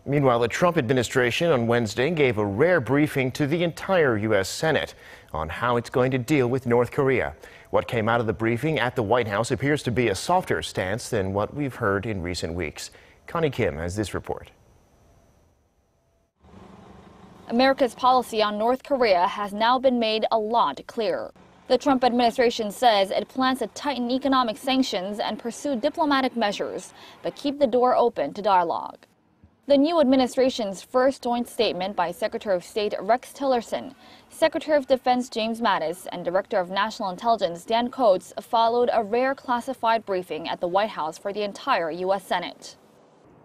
Meanwhile, the Trump administration on Wednesday gave a rare briefing to the entire U.S. Senate on how it's going to deal with North Korea. What came out of the briefing at the White House appears to be a softer stance than what we've heard in recent weeks. Connie Kim has this report. America's policy on North Korea has now been made a lot clearer. The Trump administration says it plans to tighten economic sanctions and pursue diplomatic measures, but keep the door open to dialogue. The new administration's first joint statement by Secretary of State Rex Tillerson, Secretary of Defense James Mattis, and Director of National Intelligence Dan Coats followed a rare classified briefing at the White House for the entire U.S. Senate.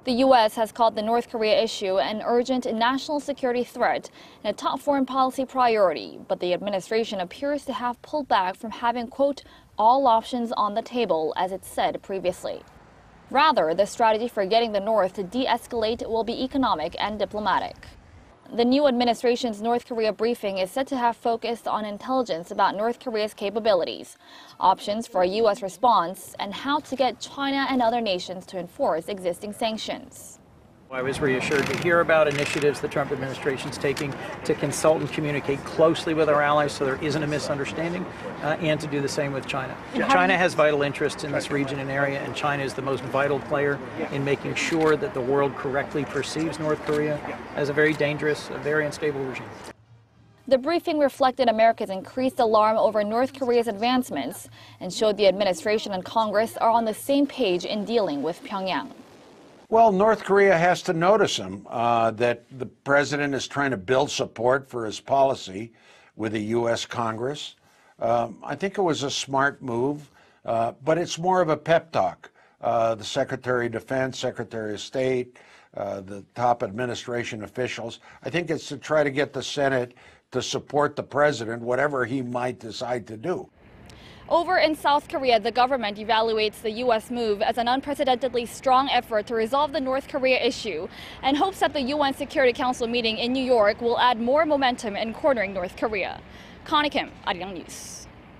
The U.S. has called the North Korea issue an urgent national security threat and a top foreign policy priority, but the administration appears to have pulled back from having, quote, all options on the table, as it said previously. Rather, the strategy for getting the North to de-escalate will be economic and diplomatic. The new administration's North Korea briefing is said to have focused on intelligence about North Korea's capabilities, options for a U.S. response, and how to get China and other nations to enforce existing sanctions. I was reassured to hear about initiatives the Trump administration is taking to consult and communicate closely with our allies so there isn't a misunderstanding, and to do the same with China. China has vital interests in this region and area, and China is the most vital player in making sure that the world correctly perceives North Korea as a very dangerous, a very unstable regime. The briefing reflected America's increased alarm over North Korea's advancements and showed the administration and Congress are on the same page in dealing with Pyongyang. Well, North Korea has to notice him, that the president is trying to build support for his policy with the U.S. Congress. I think it was a smart move, but it's more of a pep talk. The Secretary of Defense, Secretary of State, the top administration officials, I think it's to try to get the Senate to support the president, whatever he might decide to do. Over in South Korea, the government evaluates the U.S. move as an unprecedentedly strong effort to resolve the North Korea issue and hopes that the UN Security Council meeting in New York will add more momentum in cornering North Korea. Connie Kim, Arirang News.